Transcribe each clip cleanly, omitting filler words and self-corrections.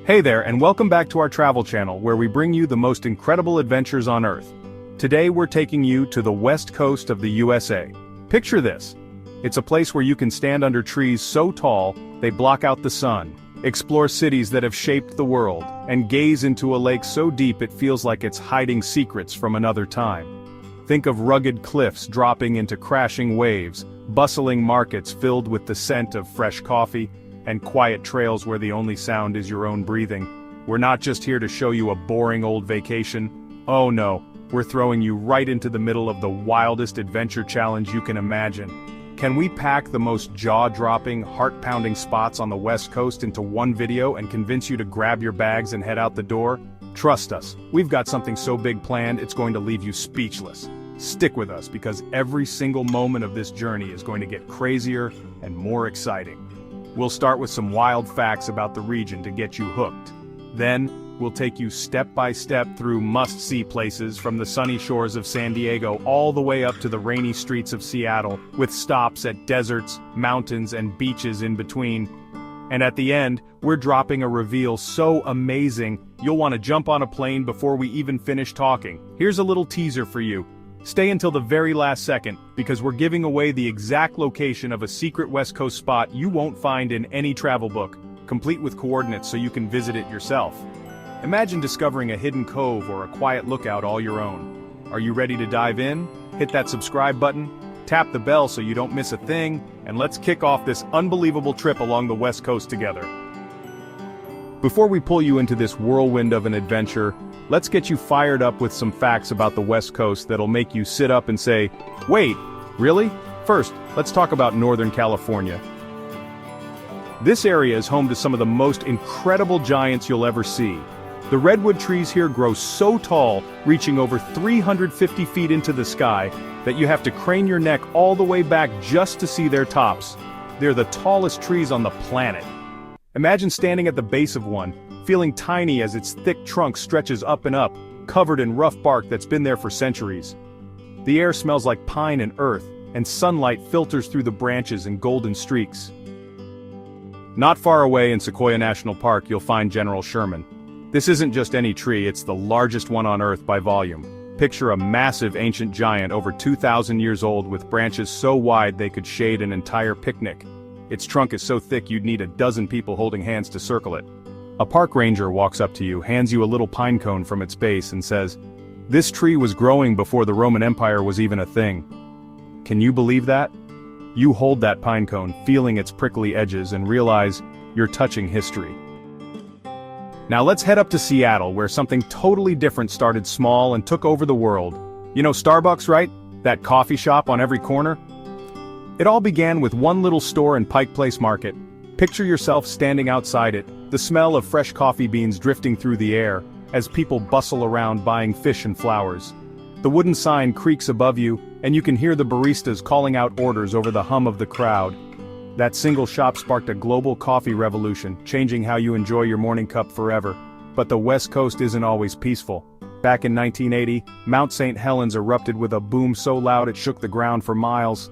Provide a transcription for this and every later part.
Hey there, and welcome back to our travel channel where we bring you the most incredible adventures on Earth. Today we're taking you to the west coast of the USA. Picture this. It's a place where you can stand under trees so tall, they block out the sun, explore cities that have shaped the world, and gaze into a lake so deep it feels like it's hiding secrets from another time. Think of rugged cliffs dropping into crashing waves, bustling markets filled with the scent of fresh coffee, and quiet trails where the only sound is your own breathing. We're not just here to show you a boring old vacation. Oh no, we're throwing you right into the middle of the wildest adventure challenge you can imagine. Can we pack the most jaw-dropping, heart-pounding spots on the West Coast into one video and convince you to grab your bags and head out the door? Trust us, we've got something so big planned it's going to leave you speechless. Stick with us because every single moment of this journey is going to get crazier and more exciting. We'll start with some wild facts about the region to get you hooked. Then, we'll take you step by step through must-see places from the sunny shores of San Diego all the way up to the rainy streets of Seattle, with stops at deserts, mountains, and beaches in between. And at the end, we're dropping a reveal so amazing, you'll want to jump on a plane before we even finish talking. Here's a little teaser for you. Stay until the very last second, because we're giving away the exact location of a secret West Coast spot you won't find in any travel book, complete with coordinates so you can visit it yourself. Imagine discovering a hidden cove or a quiet lookout all your own. Are you ready to dive in? Hit that subscribe button, tap the bell so you don't miss a thing, and let's kick off this unbelievable trip along the West Coast together. Before we pull you into this whirlwind of an adventure, let's get you fired up with some facts about the West Coast that'll make you sit up and say, "Wait, really?" First, let's talk about Northern California. This area is home to some of the most incredible giants you'll ever see. The redwood trees here grow so tall, reaching over 350 feet into the sky, that you have to crane your neck all the way back just to see their tops. They're the tallest trees on the planet. Imagine standing at the base of one, feeling tiny as its thick trunk stretches up and up, covered in rough bark that's been there for centuries. The air smells like pine and earth, and sunlight filters through the branches in golden streaks. Not far away in Sequoia National Park you'll find General Sherman. This isn't just any tree, it's the largest one on Earth by volume. Picture a massive ancient giant over 2,000 years old with branches so wide they could shade an entire picnic. Its trunk is so thick you'd need a dozen people holding hands to circle it. A park ranger walks up to you, hands you a little pine cone from its base and says, "This tree was growing before the Roman Empire was even a thing." Can you believe that? You hold that pine cone, feeling its prickly edges, and realize you're touching history. Now let's head up to Seattle, where something totally different started small and took over the world. You know Starbucks, right? That coffee shop on every corner? It all began with one little store in Pike Place Market. Picture yourself standing outside it, the smell of fresh coffee beans drifting through the air, as people bustle around buying fish and flowers. The wooden sign creaks above you, and you can hear the baristas calling out orders over the hum of the crowd. That single shop sparked a global coffee revolution, changing how you enjoy your morning cup forever. But the West Coast isn't always peaceful. Back in 1980, Mount St. Helens erupted with a boom so loud it shook the ground for miles.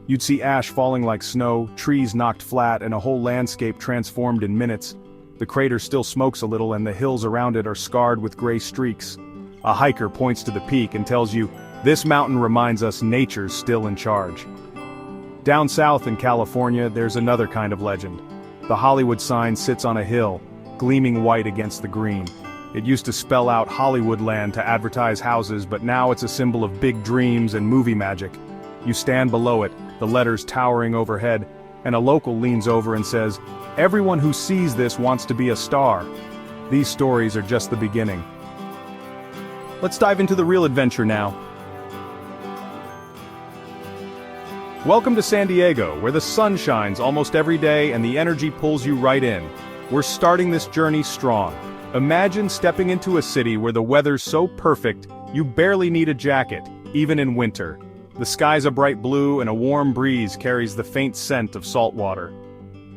You'd see ash falling like snow, trees knocked flat, and a whole landscape transformed in minutes. The crater still smokes a little and the hills around it are scarred with gray streaks. A hiker points to the peak and tells you, "This mountain reminds us nature's still in charge." Down south in California, there's another kind of legend. The Hollywood sign sits on a hill, gleaming white against the green. It used to spell out Hollywoodland to advertise houses, but now it's a symbol of big dreams and movie magic. You stand below it, the letters towering overhead, and a local leans over and says, "Everyone who sees this wants to be a star." These stories are just the beginning. Let's dive into the real adventure now. Welcome to San Diego, where the sun shines almost every day and the energy pulls you right in. We're starting this journey strong. Imagine stepping into a city where the weather's so perfect, you barely need a jacket, even in winter. The sky's a bright blue and a warm breeze carries the faint scent of salt water.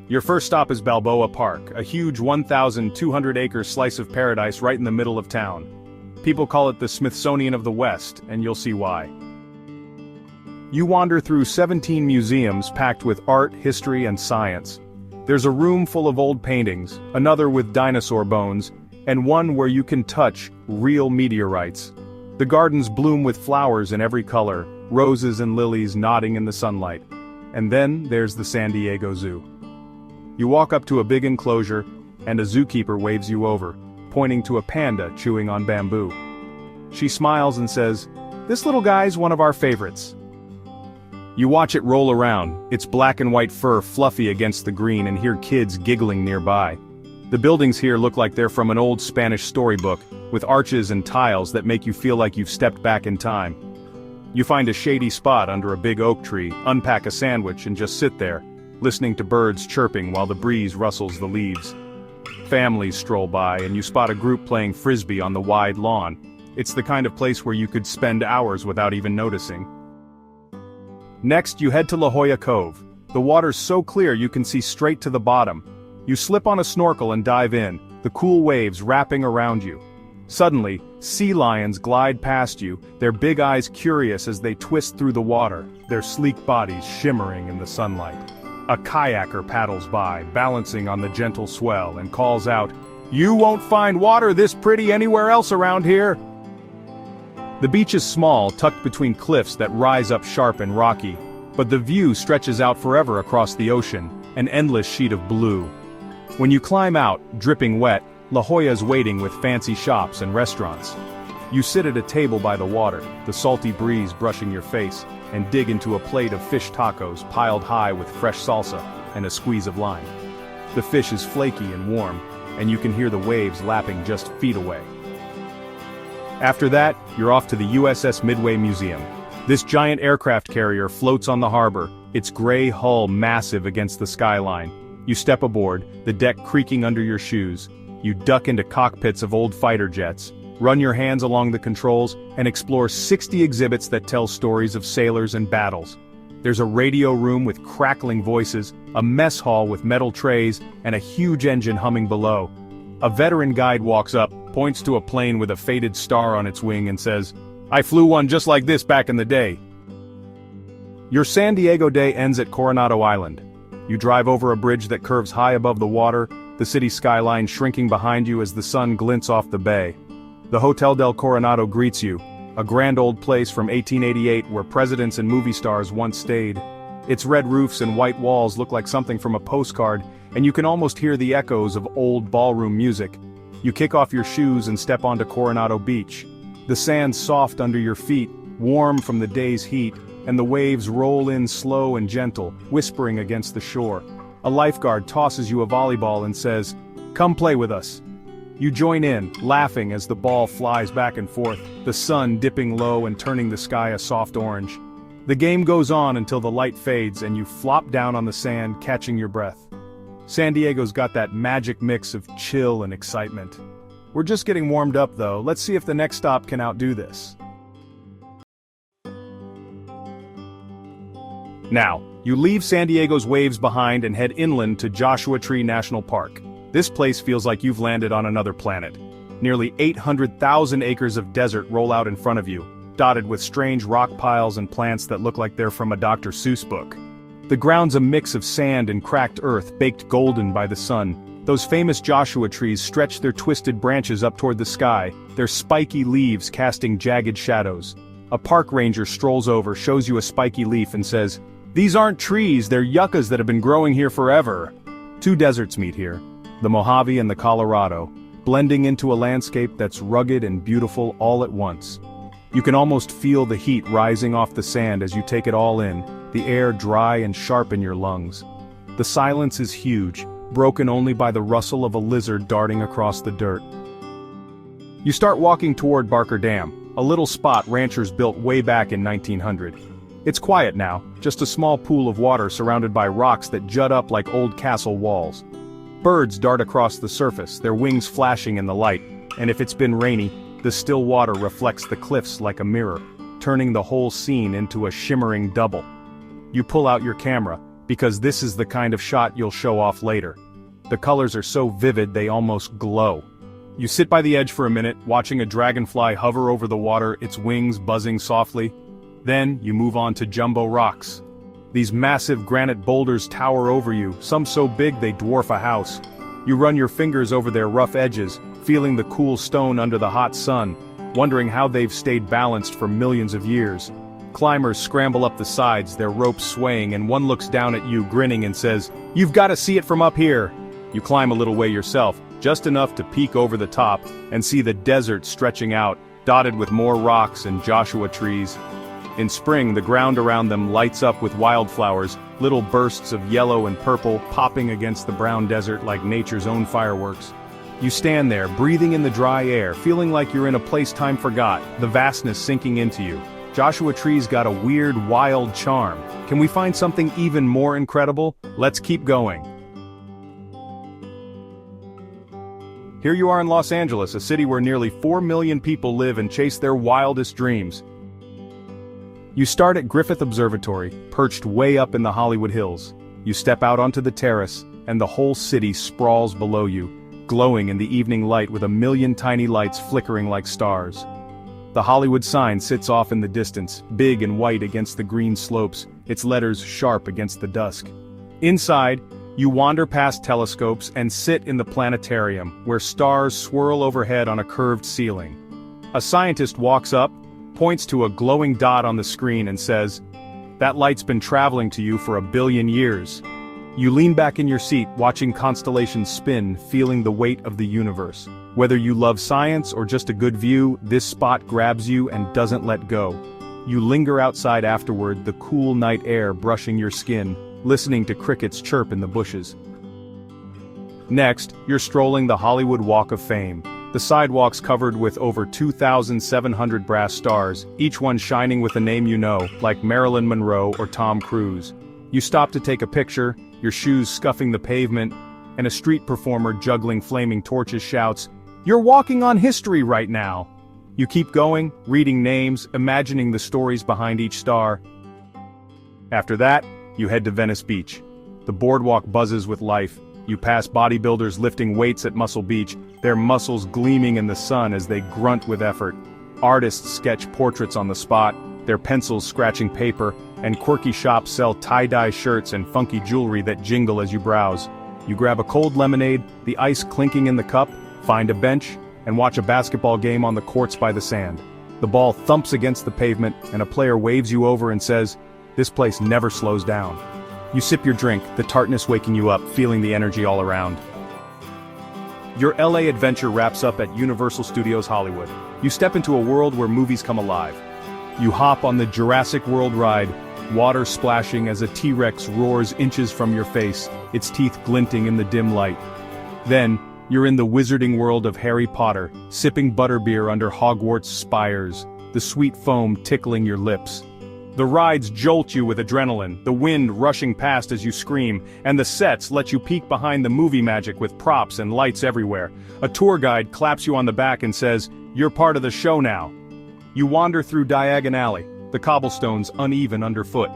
Your first stop is Balboa Park, a huge 1,200-acre slice of paradise right in the middle of town. People call it the Smithsonian of the West, and you'll see why. You wander through 17 museums packed with art, history, and science. There's a room full of old paintings, another with dinosaur bones, and one where you can touch real meteorites. The gardens bloom with flowers in every color, roses and lilies nodding in the sunlight. And then there's the San Diego Zoo. You walk up to a big enclosure, and a zookeeper waves you over, pointing to a panda chewing on bamboo. She smiles and says, "This little guy's one of our favorites." You watch it roll around, its black and white fur fluffy against the green, and hear kids giggling nearby. The buildings here look like they're from an old Spanish storybook, with arches and tiles that make you feel like you've stepped back in time. You find a shady spot under a big oak tree, unpack a sandwich and just sit there, listening to birds chirping while the breeze rustles the leaves. Families stroll by and you spot a group playing frisbee on the wide lawn. It's the kind of place where you could spend hours without even noticing. Next, you head to La Jolla Cove. The water's so clear you can see straight to the bottom. You slip on a snorkel and dive in, the cool waves wrapping around you. Suddenly, sea lions glide past you, their big eyes curious as they twist through the water, their sleek bodies shimmering in the sunlight. A kayaker paddles by, balancing on the gentle swell, and calls out, "You won't find water this pretty anywhere else around here!" The beach is small, tucked between cliffs that rise up sharp and rocky, but the view stretches out forever across the ocean, an endless sheet of blue. When you climb out, dripping wet, La Jolla's waiting with fancy shops and restaurants. You sit at a table by the water, the salty breeze brushing your face, and dig into a plate of fish tacos piled high with fresh salsa and a squeeze of lime. The fish is flaky and warm, and you can hear the waves lapping just feet away. After that, you're off to the USS Midway Museum. This giant aircraft carrier floats on the harbor, its gray hull massive against the skyline. You step aboard, the deck creaking under your shoes. You duck into cockpits of old fighter jets, run your hands along the controls, and explore 60 exhibits that tell stories of sailors and battles. There's a radio room with crackling voices, a mess hall with metal trays, and a huge engine humming below. A veteran guide walks up, points to a plane with a faded star on its wing and says, "I flew one just like this back in the day." Your San Diego day ends at Coronado Island. You drive over a bridge that curves high above the water, the city skyline shrinking behind you as the sun glints off the bay. The Hotel del Coronado greets you, a grand old place from 1888 where presidents and movie stars once stayed. Its red roofs and white walls look like something from a postcard, and you can almost hear the echoes of old ballroom music. You kick off your shoes and step onto Coronado Beach. The sand's soft under your feet, warm from the day's heat, and the waves roll in slow and gentle, whispering against the shore. A lifeguard tosses you a volleyball and says, "Come play with us." You join in, laughing as the ball flies back and forth, the sun dipping low and turning the sky a soft orange. The game goes on until the light fades and you flop down on the sand, catching your breath. San Diego's got that magic mix of chill and excitement. We're just getting warmed up though, let's see if the next stop can outdo this. Now, you leave San Diego's waves behind and head inland to Joshua Tree National Park. This place feels like you've landed on another planet. Nearly 800,000 acres of desert roll out in front of you, dotted with strange rock piles and plants that look like they're from a Dr. Seuss book. The ground's a mix of sand and cracked earth baked golden by the sun. Those famous Joshua trees stretch their twisted branches up toward the sky, their spiky leaves casting jagged shadows. A park ranger strolls over, shows you a spiky leaf and says, "These aren't trees, they're yuccas that have been growing here forever." Two deserts meet here, the Mojave and the Colorado, blending into a landscape that's rugged and beautiful all at once. You can almost feel the heat rising off the sand as you take it all in, the air dry and sharp in your lungs. The silence is huge, broken only by the rustle of a lizard darting across the dirt. You start walking toward Barker Dam, a little spot ranchers built way back in 1900. It's quiet now, just a small pool of water surrounded by rocks that jut up like old castle walls. Birds dart across the surface, their wings flashing in the light, and if it's been rainy, the still water reflects the cliffs like a mirror, turning the whole scene into a shimmering double. You pull out your camera, because this is the kind of shot you'll show off later. The colors are so vivid they almost glow. You sit by the edge for a minute, watching a dragonfly hover over the water, its wings buzzing softly. Then, you move on to jumbo rocks. These massive granite boulders tower over you, some so big they dwarf a house. You run your fingers over their rough edges, feeling the cool stone under the hot sun, wondering how they've stayed balanced for millions of years. Climbers scramble up the sides, their ropes swaying, and one looks down at you grinning and says, "You've got to see it from up here." You climb a little way yourself, just enough to peek over the top and see the desert stretching out, dotted with more rocks and Joshua trees. In spring, the ground around them lights up with wildflowers, little bursts of yellow and purple popping against the brown desert like nature's own fireworks. You stand there, breathing in the dry air, feeling like you're in a place time forgot, the vastness sinking into you. Joshua trees got a weird, wild charm. Can we find something even more incredible? Let's keep going. Here you are in Los Angeles, a city where nearly 4 million people live and chase their wildest dreams. You start at Griffith Observatory, perched way up in the Hollywood Hills. You step out onto the terrace, and the whole city sprawls below you, glowing in the evening light with a million tiny lights flickering like stars. The Hollywood sign sits off in the distance, big and white against the green slopes, its letters sharp against the dusk. Inside, you wander past telescopes and sit in the planetarium, where stars swirl overhead on a curved ceiling. A scientist walks up, points to a glowing dot on the screen and says, "That light's been traveling to you for 1 billion years." You lean back in your seat, watching constellations spin, feeling the weight of the universe. Whether you love science or just a good view, this spot grabs you and doesn't let go. You linger outside afterward, the cool night air brushing your skin, listening to crickets chirp in the bushes. Next, you're strolling the Hollywood Walk of Fame. The sidewalks covered with over 2,700 brass stars, each one shining with a name you know, like Marilyn Monroe or Tom Cruise. You stop to take a picture, your shoes scuffing the pavement, and a street performer juggling flaming torches shouts, "You're walking on history right now!" You keep going, reading names, imagining the stories behind each star. After that, you head to Venice Beach. The boardwalk buzzes with life. You pass bodybuilders lifting weights at Muscle Beach, their muscles gleaming in the sun as they grunt with effort. Artists sketch portraits on the spot, their pencils scratching paper, and quirky shops sell tie-dye shirts and funky jewelry that jingle as you browse. You grab a cold lemonade, the ice clinking in the cup, find a bench, and watch a basketball game on the courts by the sand. The ball thumps against the pavement, and a player waves you over and says, "This place never slows down." You sip your drink, the tartness waking you up, feeling the energy all around. Your LA adventure wraps up at Universal Studios Hollywood. You step into a world where movies come alive. You hop on the Jurassic World ride, water splashing as a T-Rex roars inches from your face, its teeth glinting in the dim light. Then, you're in the wizarding world of Harry Potter, sipping butterbeer under Hogwarts spires, the sweet foam tickling your lips. The rides jolt you with adrenaline, the wind rushing past as you scream, and the sets let you peek behind the movie magic with props and lights everywhere. A tour guide claps you on the back and says, "You're part of the show now." You wander through Diagon Alley, the cobblestones uneven underfoot,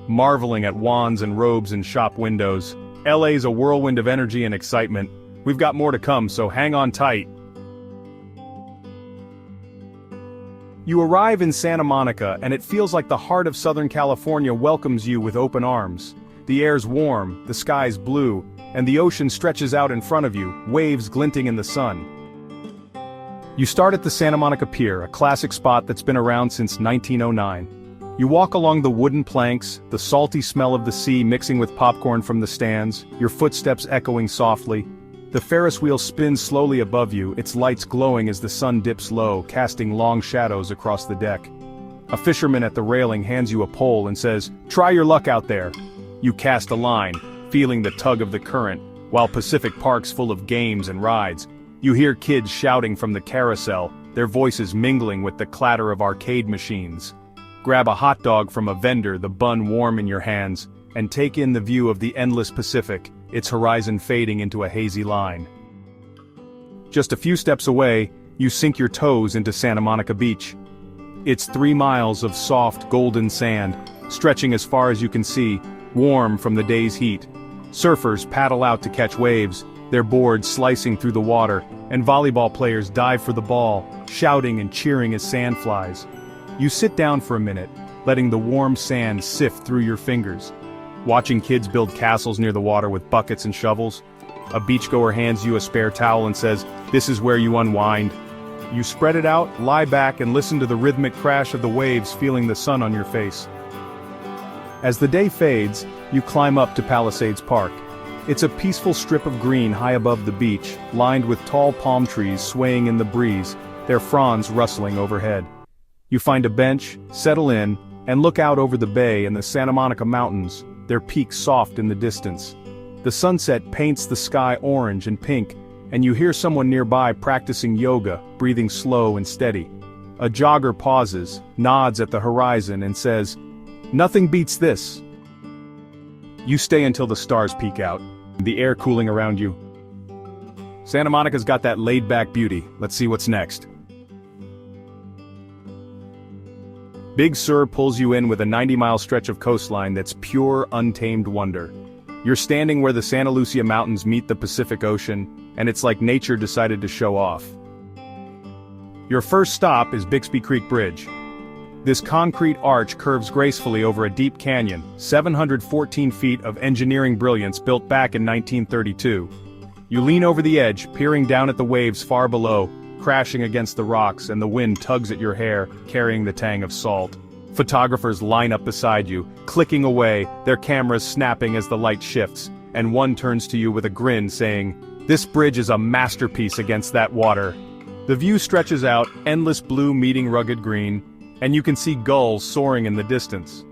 marveling at wands and robes in shop windows. LA's a whirlwind of energy and excitement. We've got more to come, so hang on tight. You arrive in Santa Monica, and it feels like the heart of Southern California welcomes you with open arms. The air's warm, the sky's blue, and the ocean stretches out in front of you, waves glinting in the sun. You start at the Santa Monica Pier, a classic spot that's been around since 1909. You walk along the wooden planks, the salty smell of the sea mixing with popcorn from the stands, your footsteps echoing softly. The Ferris wheel spins slowly above you, its lights glowing as the sun dips low, casting long shadows across the deck. A fisherman at the railing hands you a pole and says, "Try your luck out there." You cast a line, feeling the tug of the current, while Pacific Park's full of games and rides. You hear kids shouting from the carousel, their voices mingling with the clatter of arcade machines. Grab a hot dog from a vendor, the bun warm in your hands, and take in the view of the endless Pacific, its horizon fading into a hazy line. Just a few steps away, you sink your toes into Santa Monica Beach. It's 3 miles of soft, golden sand, stretching as far as you can see, warm from the day's heat. Surfers paddle out to catch waves, their boards slicing through the water, and volleyball players dive for the ball, shouting and cheering as sand flies. You sit down for a minute, letting the warm sand sift through your fingers. watching kids build castles near the water with buckets and shovels. A beachgoer hands you a spare towel and says, "This is where you unwind." You spread it out, lie back, and listen to the rhythmic crash of the waves, feeling the sun on your face. As the day fades, you climb up to Palisades Park. It's a peaceful strip of green high above the beach, lined with tall palm trees swaying in the breeze, their fronds rustling overhead. You find a bench, settle in, and look out over the bay and the Santa Monica Mountains, their peaks soft in the distance. The sunset paints the sky orange and pink, and you hear someone nearby practicing yoga, breathing slow and steady. A jogger pauses, nods at the horizon, and says, "Nothing beats this." You stay until the stars peek out, the air cooling around you. Santa Monica's got that laid-back beauty. Let's see what's next. Big Sur pulls you in with a 90-mile stretch of coastline that's pure, untamed wonder. You're standing where the Santa Lucia Mountains meet the Pacific Ocean, and it's like nature decided to show off. Your first stop is Bixby Creek Bridge. This concrete arch curves gracefully over a deep canyon, 714 feet of engineering brilliance built back in 1932. You lean over the edge, peering down at the waves far below, crashing against the rocks, and the wind tugs at your hair, carrying the tang of salt. Photographers line up beside you, clicking away, their cameras snapping as the light shifts, and one turns to you with a grin saying, "This bridge is a masterpiece against that water." The view stretches out, endless blue meeting rugged green, and you can see gulls soaring in the distance.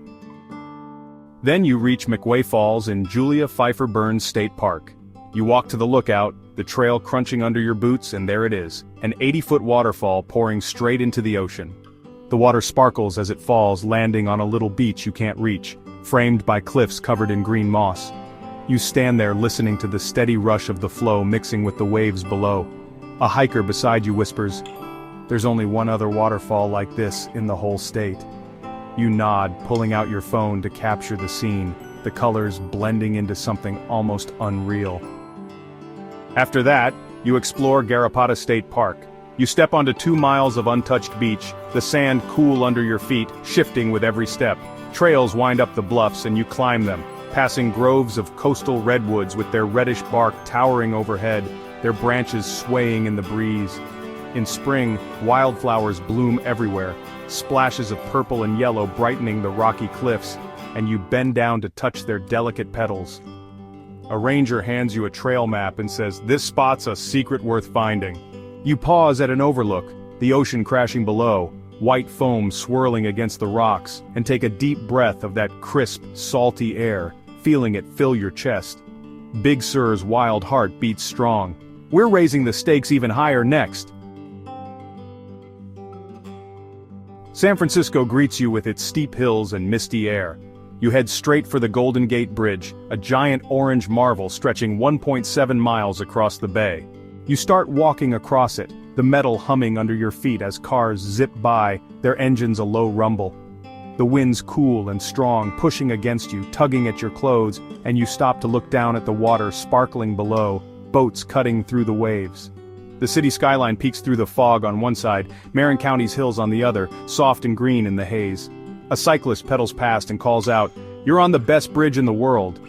Then you reach McWay Falls in Julia Pfeiffer Burns State Park. You walk to the lookout, the trail crunching under your boots, and there it is, an 80-foot waterfall pouring straight into the ocean. The water sparkles as it falls, landing on a little beach you can't reach, framed by cliffs covered in green moss. You stand there listening to the steady rush of the flow mixing with the waves below. A hiker beside you whispers, "There's only one other waterfall like this in the whole state." You nod, pulling out your phone to capture the scene, the colors blending into something almost unreal. After that, you explore Garrapata State Park. You step onto 2 miles of untouched beach, the sand cool under your feet, shifting with every step. Trails wind up the bluffs and you climb them, passing groves of coastal redwoods with their reddish bark towering overhead, their branches swaying in the breeze. In spring, wildflowers bloom everywhere, splashes of purple and yellow brightening the rocky cliffs, and you bend down to touch their delicate petals. A ranger hands you a trail map and says, "This spot's a secret worth finding." You pause at an overlook, the ocean crashing below, white foam swirling against the rocks, and take a deep breath of that crisp, salty air, feeling it fill your chest. Big Sur's wild heart beats strong. We're raising the stakes even higher next. San Francisco greets you with its steep hills and misty air. You head straight for the Golden Gate Bridge, a giant orange marvel stretching 1.7 miles across the bay. You start walking across it, the metal humming under your feet as cars zip by, their engines a low rumble. The wind's cool and strong, pushing against you, tugging at your clothes, and you stop to look down at the water sparkling below, boats cutting through the waves. The city skyline peeks through the fog on one side, Marin County's hills on the other, soft and green in the haze. A cyclist pedals past and calls out, "You're on the best bridge in the world."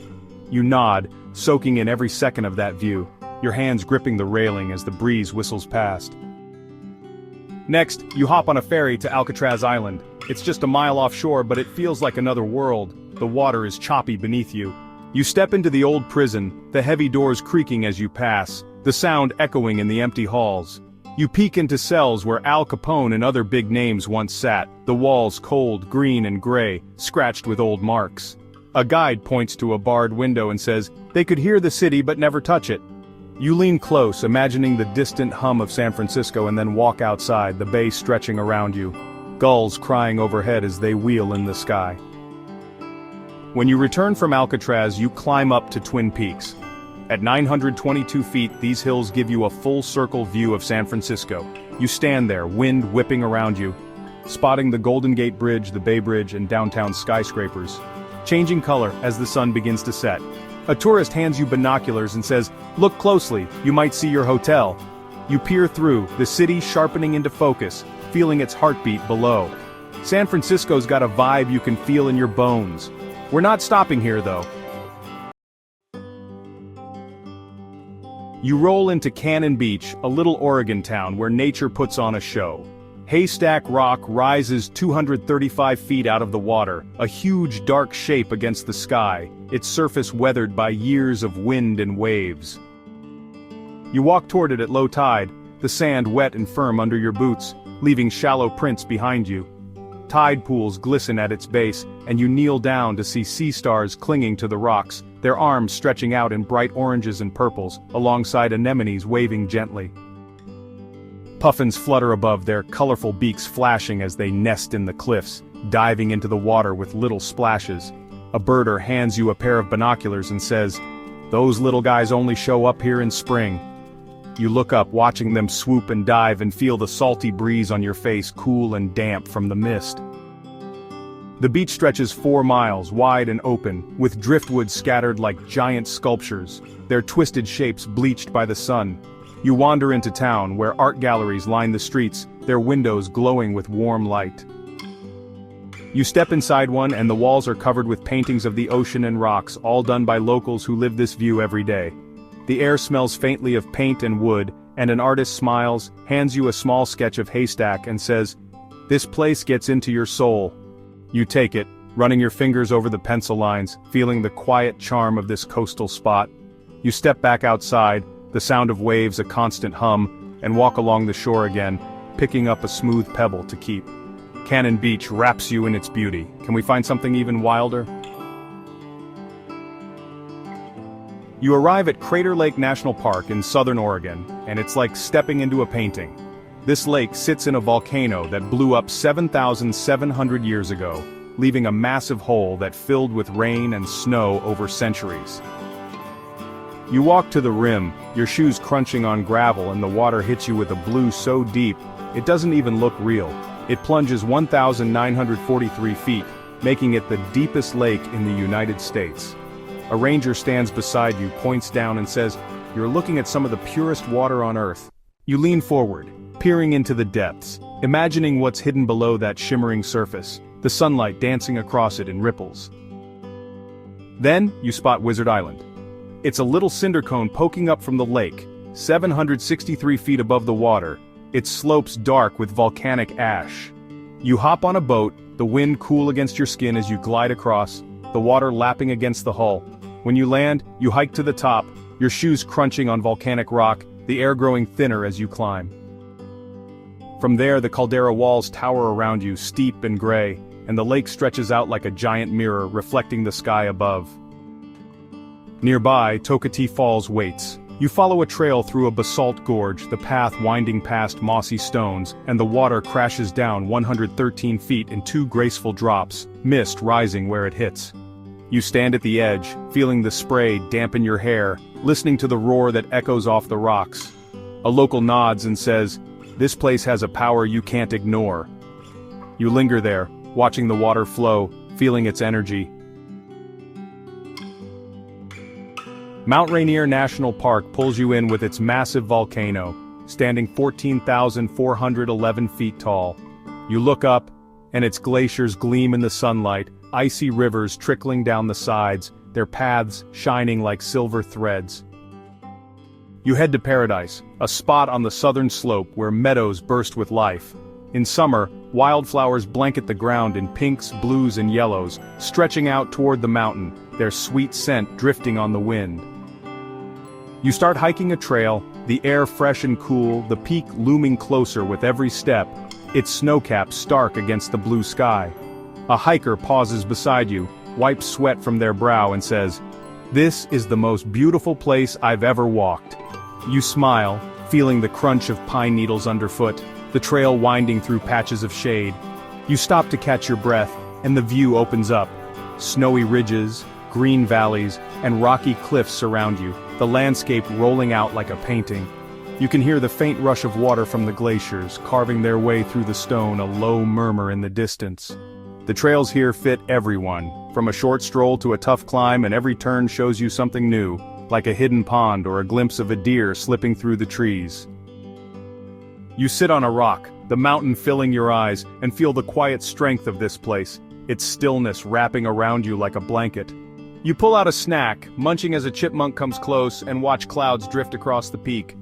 You nod, soaking in every second of that view, your hands gripping the railing as the breeze whistles past. Next, you hop on a ferry to Alcatraz Island. It's just a mile offshore, but it feels like another world. The water is choppy beneath you. You step into the old prison, the heavy doors creaking as you pass, the sound echoing in the empty halls. You peek into cells where Al Capone and other big names once sat, the walls cold, green and gray, scratched with old marks. A guide points to a barred window and says, "They could hear the city but never touch it." You lean close, imagining the distant hum of San Francisco, and then walk outside, the bay stretching around you. Gulls crying overhead as they wheel in the sky. When you return from Alcatraz, you climb up to Twin Peaks. At 922 feet, these hills give you a full-circle view of San Francisco. You stand there, wind whipping around you, spotting the Golden Gate Bridge, the Bay Bridge, and downtown skyscrapers, changing color as the sun begins to set. A tourist hands you binoculars and says, "Look closely, you might see your hotel." You peer through, the city sharpening into focus, feeling its heartbeat below. San Francisco's got a vibe you can feel in your bones. We're not stopping here though. You roll into Cannon Beach, a little Oregon town where nature puts on a show. Haystack Rock rises 235 feet out of the water, a huge dark shape against the sky, its surface weathered by years of wind and waves. You walk toward it at low tide, the sand wet and firm under your boots, leaving shallow prints behind you. Tide pools glisten at its base, and you kneel down to see sea stars clinging to the rocks, their arms stretching out in bright oranges and purples, alongside anemones waving gently. Puffins flutter above, their colorful beaks flashing as they nest in the cliffs, diving into the water with little splashes. A birder hands you a pair of binoculars and says, "Those little guys only show up here in spring." You look up, watching them swoop and dive, and feel the salty breeze on your face, cool and damp from the mist. The beach stretches 4 miles, wide and open, with driftwood scattered like giant sculptures, their twisted shapes bleached by the sun. You wander into town, where art galleries line the streets, their windows glowing with warm light. You step inside one, and the walls are covered with paintings of the ocean and rocks, all done by locals who live this view every day. The air smells faintly of paint and wood, and an artist smiles, hands you a small sketch of Haystack and says, "This place gets into your soul." You take it, running your fingers over the pencil lines, feeling the quiet charm of this coastal spot. You step back outside, the sound of waves a constant hum, and walk along the shore again, picking up a smooth pebble to keep. Cannon Beach wraps you in its beauty. Can we find something even wilder? You arrive at Crater Lake National Park in southern Oregon, and it's like stepping into a painting. This lake sits in a volcano that blew up 7,700 years ago, leaving a massive hole that filled with rain and snow over centuries. You walk to the rim, your shoes crunching on gravel, and the water hits you with a blue so deep, it doesn't even look real. It plunges 1,943 feet, making it the deepest lake in the United States. A ranger stands beside you, points down and says, "You're looking at some of the purest water on Earth." You lean forward, peering into the depths, imagining what's hidden below that shimmering surface, the sunlight dancing across it in ripples. Then, you spot Wizard Island. It's a little cinder cone poking up from the lake, 763 feet above the water, its slopes dark with volcanic ash. You hop on a boat, the wind cool against your skin as you glide across, the water lapping against the hull. When you land, you hike to the top, your shoes crunching on volcanic rock, the air growing thinner as you climb. From there, the caldera walls tower around you, steep and gray, and the lake stretches out like a giant mirror, reflecting the sky above. Nearby, Tokatee Falls waits. You follow a trail through a basalt gorge, the path winding past mossy stones, and the water crashes down 113 feet in 2 graceful drops, mist rising where it hits. You stand at the edge, feeling the spray dampen your hair, listening to the roar that echoes off the rocks. A local nods and says, "This place has a power you can't ignore." You linger there, watching the water flow, feeling its energy. Mount Rainier National Park pulls you in with its massive volcano, standing 14,411 feet tall. You look up, and its glaciers gleam in the sunlight, icy rivers trickling down the sides, their paths shining like silver threads. You head to Paradise, a spot on the southern slope where meadows burst with life. In summer, wildflowers blanket the ground in pinks, blues, and yellows, stretching out toward the mountain, their sweet scent drifting on the wind. You start hiking a trail, the air fresh and cool, the peak looming closer with every step, its snowcaps stark against the blue sky. A hiker pauses beside you, wipes sweat from their brow and says, "This is the most beautiful place I've ever walked." You smile, feeling the crunch of pine needles underfoot, the trail winding through patches of shade. You stop to catch your breath, and the view opens up. Snowy ridges, green valleys, and rocky cliffs surround you, the landscape rolling out like a painting. You can hear the faint rush of water from the glaciers, carving their way through the stone, a low murmur in the distance. The trails here fit everyone, from a short stroll to a tough climb, and every turn shows you something new, like a hidden pond or a glimpse of a deer slipping through the trees. You sit on a rock, the mountain filling your eyes, and feel the quiet strength of this place, its stillness wrapping around you like a blanket. You pull out a snack, munching as a chipmunk comes close, and watch clouds drift across the peak.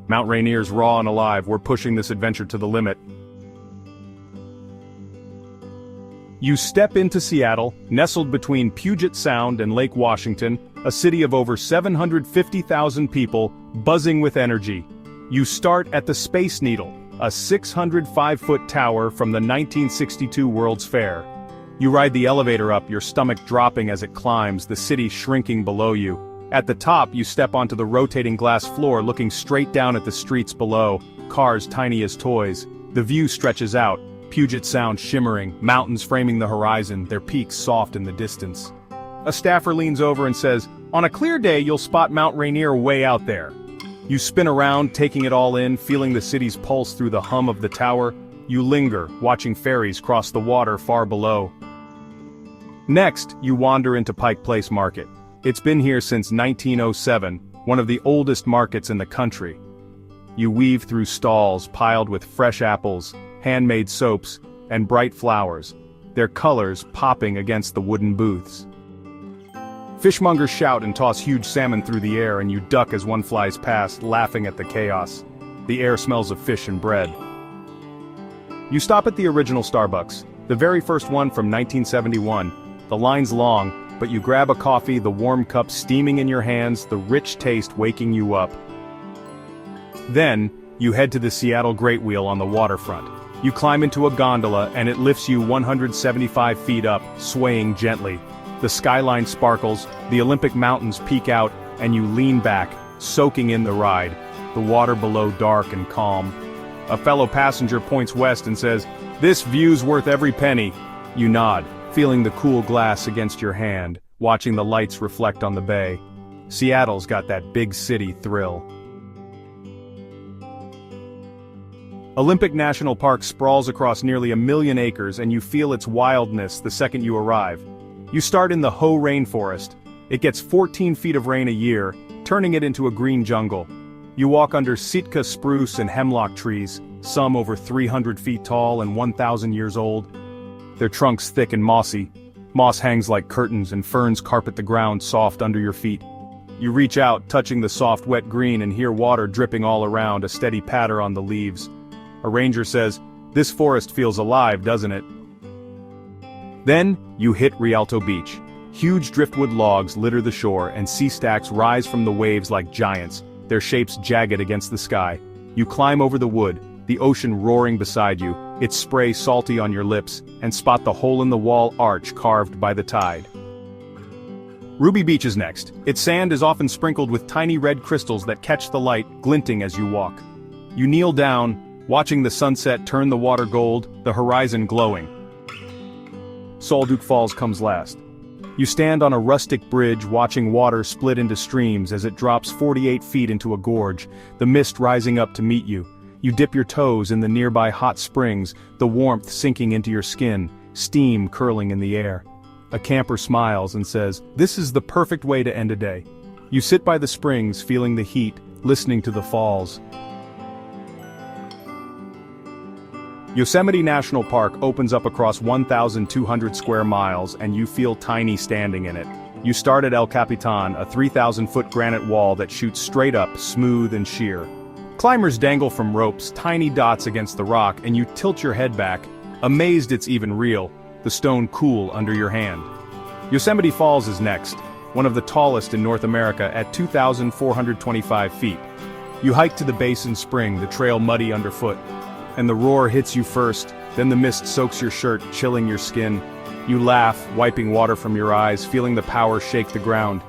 Mount Rainier's raw and alive. We're pushing this adventure to the limit. You step into Seattle, nestled between Puget Sound and Lake Washington, a city of over 750,000 people, buzzing with energy. You start at the Space Needle, a 605-foot tower from the 1962 World's Fair. You ride the elevator up, your stomach dropping as it climbs, the city shrinking below you. At the top, you step onto the rotating glass floor, looking straight down at the streets below, cars tiny as toys. The view stretches out, Puget Sound shimmering, mountains framing the horizon, their peaks soft in the distance. A staffer leans over and says, "On a clear day you'll spot Mount Rainier way out there." You spin around, taking it all in, feeling the city's pulse through the hum of the tower. You linger, watching ferries cross the water far below. Next, you wander into Pike Place Market. It's been here since 1907, one of the oldest markets in the country. You weave through stalls piled with fresh apples, handmade soaps, and bright flowers, their colors popping against the wooden booths. Fishmongers shout and toss huge salmon through the air, and you duck as one flies past, laughing at the chaos. The air smells of fish and bread. You stop at the original Starbucks, the very first one from 1971. The line's long, but you grab a coffee, the warm cup steaming in your hands, the rich taste waking you up. Then, you head to the Seattle Great Wheel on the waterfront. You climb into a gondola and it lifts you 175 feet up, swaying gently. The skyline sparkles, the Olympic Mountains peek out, and you lean back, soaking in the ride, the water below dark and calm. A fellow passenger points west and says, "This view's worth every penny." You nod, feeling the cool glass against your hand, watching the lights reflect on the bay. Seattle's got that big city thrill. Olympic National Park sprawls across nearly 1 million acres, and you feel its wildness the second you arrive. You start in the Tahoe rainforest. It gets 14 feet of rain a year, turning it into a green jungle. You walk under Sitka spruce and hemlock trees, some over 300 feet tall and 1,000 years old. Their trunks thick and mossy. Moss hangs like curtains and ferns carpet the ground soft under your feet. You reach out, touching the soft wet green, and hear water dripping all around, a steady patter on the leaves. A ranger says, "This forest feels alive, doesn't it?" Then, you hit Rialto Beach. Huge driftwood logs litter the shore, and sea stacks rise from the waves like giants, their shapes jagged against the sky. You climb over the wood, the ocean roaring beside you, its spray salty on your lips, and spot the hole-in-the-wall arch carved by the tide. Ruby Beach is next. Its sand is often sprinkled with tiny red crystals that catch the light, glinting as you walk. You kneel down, watching the sunset turn the water gold, the horizon glowing. Solduke Falls comes last. You stand on a rustic bridge watching water split into streams as it drops 48 feet into a gorge, the mist rising up to meet you. You dip your toes in the nearby hot springs, the warmth sinking into your skin, steam curling in the air. A camper smiles and says, "This is the perfect way to end a day." You sit by the springs, feeling the heat, listening to the falls. Yosemite National Park opens up across 1,200 square miles, and you feel tiny standing in it. You start at El Capitan, a 3,000-foot granite wall that shoots straight up, smooth and sheer. Climbers dangle from ropes, tiny dots against the rock, and you tilt your head back, amazed it's even real, the stone cool under your hand. Yosemite Falls is next, one of the tallest in North America at 2,425 feet. You hike to the base in spring, the trail muddy underfoot. And the roar hits you first, then the mist soaks your shirt, chilling your skin. You laugh, wiping water from your eyes, feeling the power shake the ground.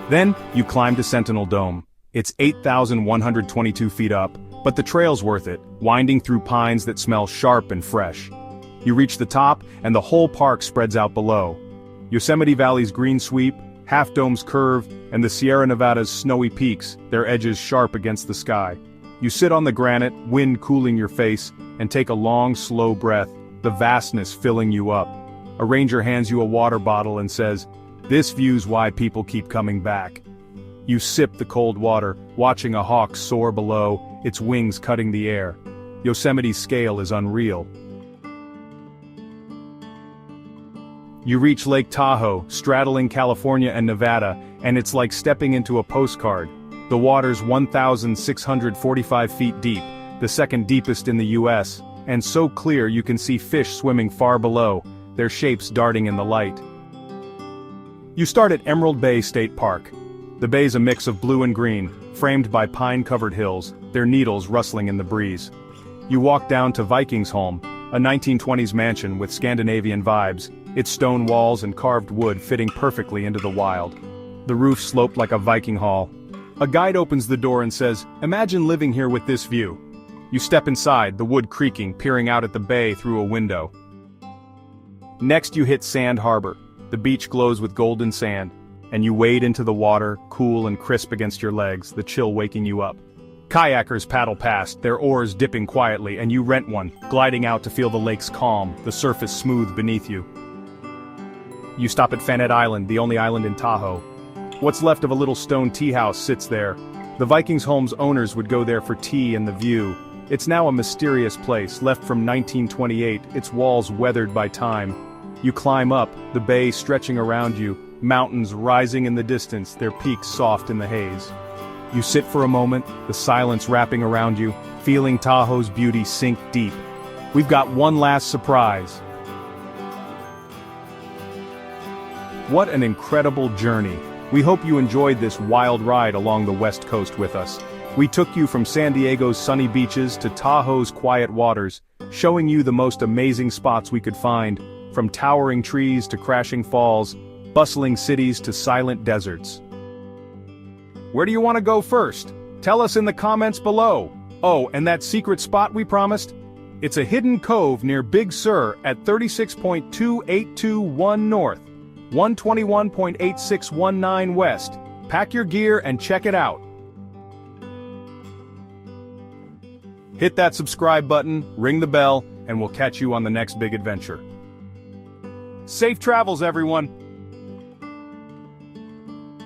Then, you climb to Sentinel Dome. It's 8,122 feet up, but the trail's worth it, winding through pines that smell sharp and fresh. You reach the top, and the whole park spreads out below. Yosemite Valley's green sweep, Half Dome's curve, and the Sierra Nevada's snowy peaks, their edges sharp against the sky. You sit on the granite, wind cooling your face, and take a long, slow breath, the vastness filling you up. A ranger hands you a water bottle and says, "This view's why people keep coming back." You sip the cold water, watching a hawk soar below, its wings cutting the air. Yosemite's scale is unreal. You reach Lake Tahoe, straddling California and Nevada, and it's like stepping into a postcard. The water's 1,645 feet deep, the second deepest in the US, and so clear you can see fish swimming far below, their shapes darting in the light. You start at Emerald Bay State Park. The bay's a mix of blue and green, framed by pine-covered hills, their needles rustling in the breeze. You walk down to Viking's home, a 1920s mansion with Scandinavian vibes, its stone walls and carved wood fitting perfectly into the wild. The roof sloped like a Viking hall. A guide opens the door and says, "Imagine living here with this view." You step inside, the wood creaking, peering out at the bay through a window. Next you hit Sand Harbor. The beach glows with golden sand, and you wade into the water, cool and crisp against your legs, the chill waking you up. Kayakers paddle past, their oars dipping quietly, and you rent one, gliding out to feel the lake's calm, the surface smooth beneath you. You stop at Fanet Island, the only island in Tahoe. What's left of a little stone tea house sits there. The Vikings' home's owners would go there for tea and the view. It's now a mysterious place, left from 1928, its walls weathered by time. You climb up, the bay stretching around you, mountains rising in the distance, their peaks soft in the haze. You sit for a moment, the silence wrapping around you, feeling Tahoe's beauty sink deep. We've got one last surprise. What an incredible journey. We hope you enjoyed this wild ride along the West Coast with us. We took you from San Diego's sunny beaches to Tahoe's quiet waters, showing you the most amazing spots we could find, from towering trees to crashing falls, bustling cities to silent deserts. Where do you want to go first? Tell us in the comments below. Oh, and that secret spot we promised? It's a hidden cove near Big Sur at 36.2821 north, 121.8619 west. Pack your gear and check it out. Hit that subscribe button, ring the bell, and we'll catch you on the next big adventure. Safe travels, everyone!